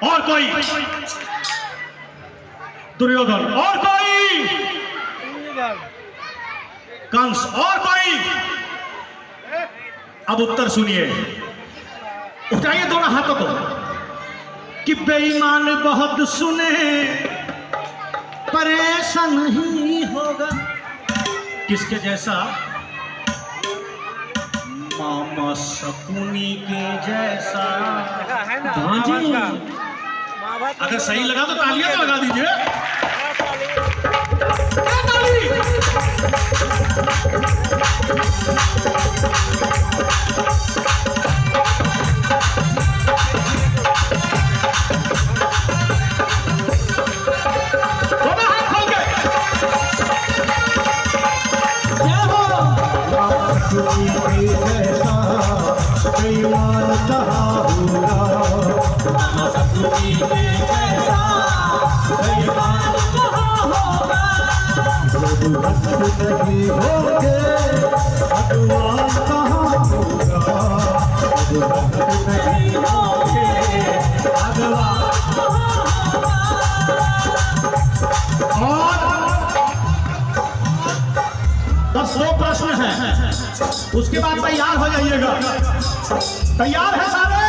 और कोई? दुर्योधन। और कोई? कंस। और कोई? अब उत्तर सुनिए, उठाइए दोनों हाथों को। कि बेईमान बहुत सुने पर ऐसा नहीं होगा। किसके जैसा? मामा शकुनी के जैसा। हाँ जी, अगर सही लगा तो तालियां तो लगा दीजिए। नहीं होंगे भगवान कहाँ होगा, नहीं होंगे भगवान। और 10 प्रश्न हैं, उसके बाद तैयार हो जाइएगा। तैयार है सारे?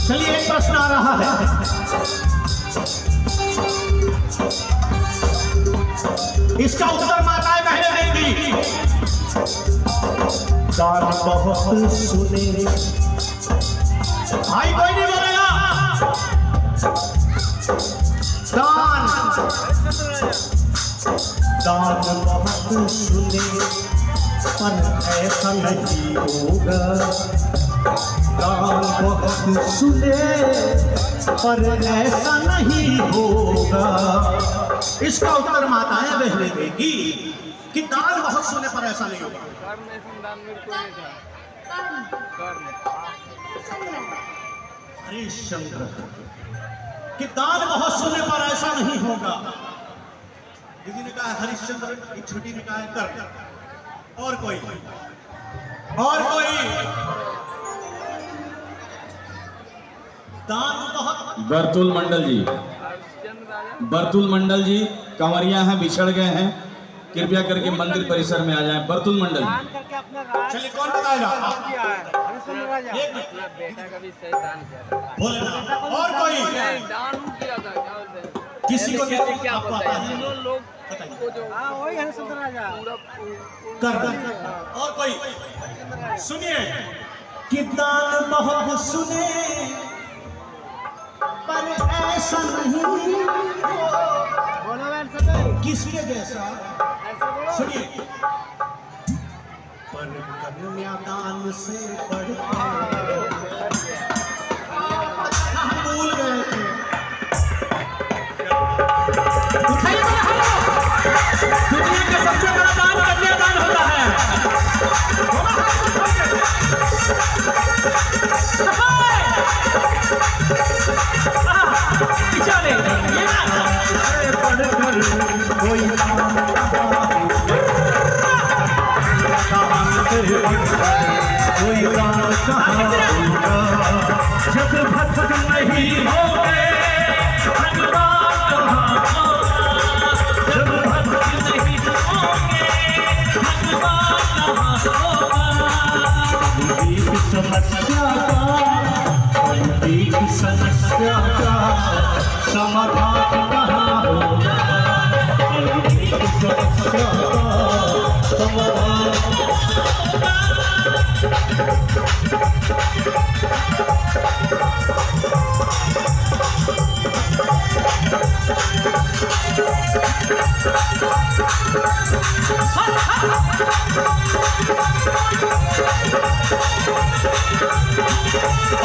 चलिए, एक प्रश्न आ रहा है। इसका उत्तर माताएं बहनें देंगी। दान बहुत सुने, भाई कोई नहीं बोलेगा। दान बहुत सुने पर ऐसा नहीं होगा। दान बहुत सुने पर ऐसा नहीं होगा। इसका उत्तर माताएं बहनें देगी कि दान बहुत सुने पर ऐसा नहीं होगा। हरिश्चंद्र कि दान बहुत सुने पर ऐसा नहीं होगा। दीदी ने कहा हरिश्चंद्र, एक छोटी ने कहा कर। और कोई? और कोई? दान बहुत। बरतुल मंडल जी, बरतुल मंडल जी कंवरिया हैं, बिछड़ गए हैं, कृपया करके मंदिर परिसर में आ जाएं। बरतुल मंडल। चलिए, कौन बताएगा? बोले ना। और कोई? किसी को क्या पता है? वही हरिश्चंद्र राजा कर। और कोई? सुनिए कि दान बहुत सुने पर ऐसा नहीं किसके जैसा। सुनिए, पर कन्यादान से बढ़कर हम भूल गए थे। दुनिया का सबसे बड़ा दान कन्यादान होता है। कोई जब भक्त नहीं होंगे भगवान कहाँ होगा। जब भक्त नहीं होंगे भगवान कहाँ होगा। समस्या का समाधान कहाँ होगा। समस्या का समाधान।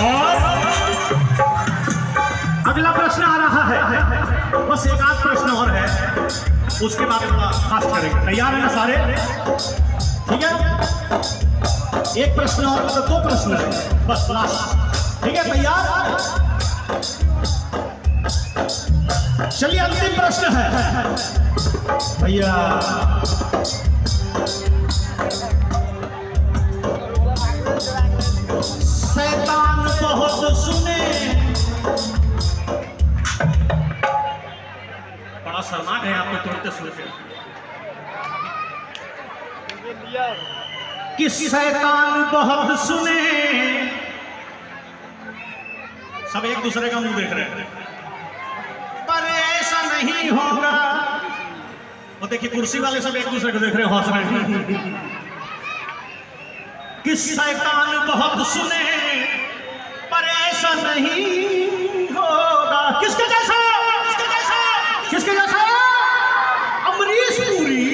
और अगला प्रश्न आ रहा है, बस एक आध प्रश्न और है, उसके बाद थोड़ा फास्ट करेंगे। तैयार है ना सारे? ठीक है, एक प्रश्न और, मतलब 2 प्रश्न है बस, लास्ट। ठीक है, तैयार? चलिए, अंतिम प्रश्न है भैया। शैतान बहुत सुने शर्मा गए आपको तुरंत सुन के कि शैतान बहुत सुने। सब एक दूसरे का मुंह देख रहे हैं, पर ऐसा नहीं होगा। और देखिए कुर्सी वाले सब एक दूसरे को देख रहे हैं, हंस रहे हैं कि शैतान बहुत सुने पर ऐसा नहीं होगा। किसके जैसा? किसके जैसा? किसके जैसा? अमरीश पुरी।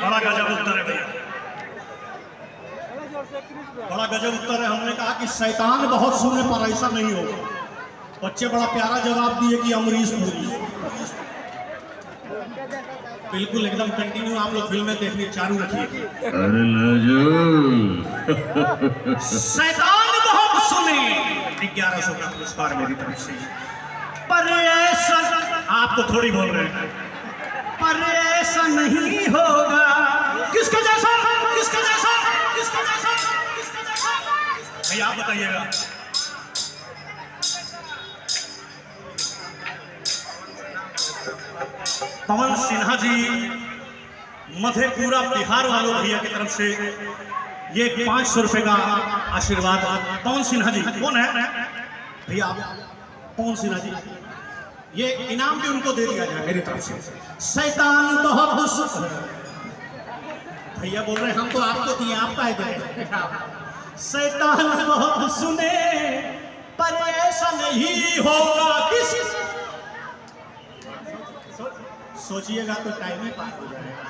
बड़ा गजब उत्तर है भैया, बड़ा गजब उत्तर है। हमने कहा कि शैतान बहुत सुने पर ऐसा नहीं होगा। बच्चे बड़ा प्यारा जवाब दिए कि अमरीश पुरी। बिल्कुल एकदम कंटिन्यू आप लोग फिल्में देखनी चालू रखिए। शैतान बहुत सुने, 1100 का पुरस्कार मेरी तरफ से। पर ऐसा आप तो थोड़ी बोल रहे हैं, पर ऐसा नहीं होगा। किसके जैसा? किसके जैसा? किसके जैसा? किसके जैसा? भैया आप बताइएगा। पवन सिन्हा जी, मधेपुरा बिहार वालों भैया की तरफ से ये 500 रुपए का आशीर्वाद। पवन सिन्हा जी कौन है भैया? पवन सिन्हा जी, ये इनाम भी उनको दे दिया जाए मेरी तरफ से। शैतान बहुत भैया बोल रहे हैं हम तो आपको दिए, आपका है। शैतान बहुत सुने पर ऐसा नहीं होगा। किसी सोचिएगा तो टाइम ही पार हो जाएगा।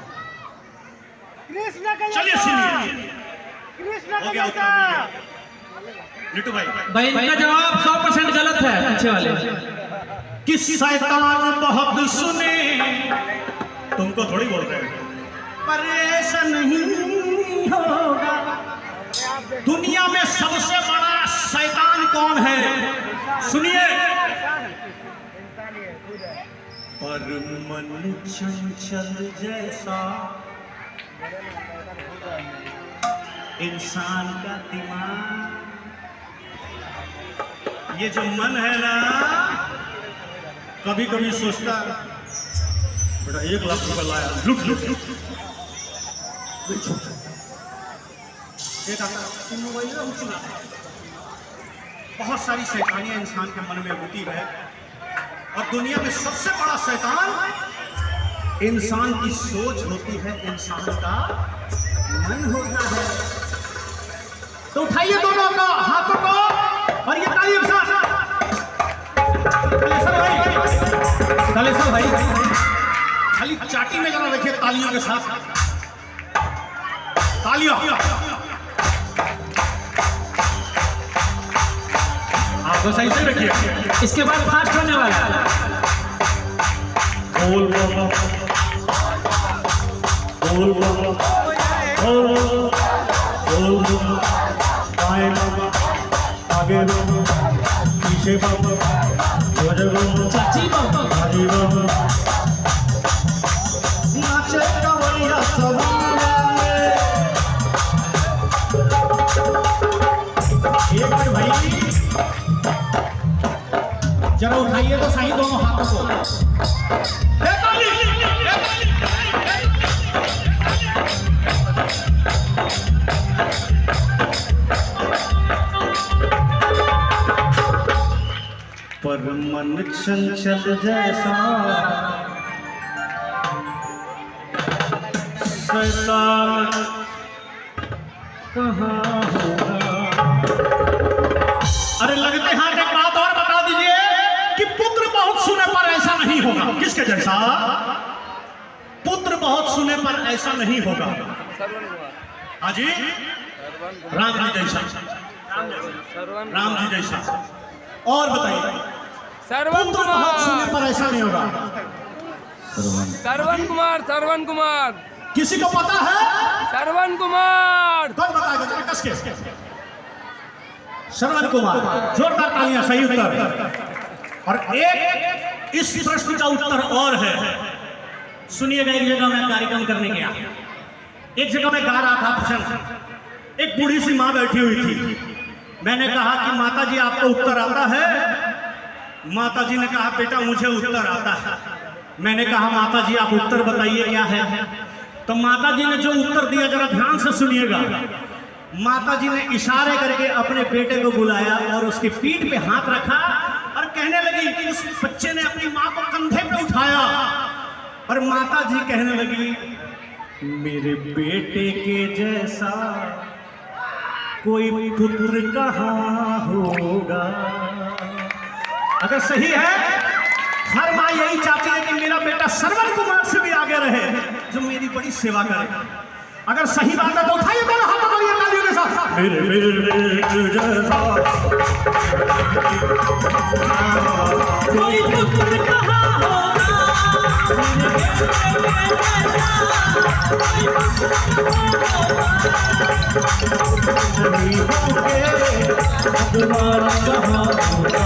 चलिए सुनिए, हो गया उत्तर। लिट्टू भाई इनका जवाब 100% गलत है। पीछे वाले कि शैतान बहुत सुने, तुमको थोड़ी बोल रहे हैं, पर ऐसा नहीं होगा। दुनिया में सबसे बड़ा शैतान कौन है? सुनिए। पर मन चंचल जैसा इंसान का दिमाग, ये जो मन है ना, कभी कभी सोचता बेटा 1 लाख रुपए लाया, लुट लुट लुट। बहुत सारी शैतानियां इंसान के मन में होती है, और दुनिया में सबसे बड़ा शैतान इंसान की सोच होती है, इंसान का मन होता है। तो उठाइए दोनों को, हाथों को, और ये ताली एक साथ। कलेसर भाई खाली चाटी में जरा रखिए तालियों के साथ। तालियां आपको सही से रखिए। इसके बाद फास्ट होने वाला है। बोल बोल बोल बोल बोल, आए आगे पीछे चाची बाबा नाचे कवरिया सवारा एक बार भाई जरा उठाइए तो सही दोनों हाथों को। पर मन चंचल जैसा शैतान कहाँ होगा। अरे लगते हाथ एक बात और बता दीजिए कि पुत्र बहुत सुने पर ऐसा नहीं होगा। किसके जैसा? पुत्र बहुत सुने पर ऐसा नहीं होगा। हाँ जी, राम जी जैसा, राम जी जैसा। और बताइए, पुत्र बहुत सुने पर ऐसा नहीं होगा। श्रवण कुमार, श्रवण कुमार। किसी को पता है? श्रवण कुमार। कौन बताएगा जरा कस के? श्रवण कुमार, जोरदार तालियां, सही उत्तर। और एक इस प्रश्न का उत्तर और है। सुनिएगा, एक जगह मैं कार्यक्रम करने गया, एक जगह मैं गा रहा था भजन। एक बूढ़ी सी माँ बैठी हुई थी। मैंने कहा कि माता जी आपको उत्तर आता है? माता जी ने कहा बेटा मुझे उत्तर आता है। मैंने कहा माता जी आप उत्तर बताइए क्या है। तो माता जी ने जो उत्तर दिया जरा ध्यान से सुनिएगा। माता जी ने इशारे करके अपने बेटे को बुलाया और उसकी पीठ पे हाथ रखा और कहने लगी कि उस बच्चे ने अपनी माँ को कंधे पे उठाया और माता जी कहने लगी मेरे बेटे के जैसा कोई पुत्र कहाँ होगा। अगर सही है, हर माँ यही चाहती है कि मेरा बेटा श्रवण कुमार से भी आगे रहे, जो मेरी बड़ी सेवा करे। अगर सही बात है तो उठाइए दोनों हाथ पकड़िए तालियों के साथ। मेरे बेटे जैसा कोई पुत्र कहाँ होगा, भगवान कहाँ होगा।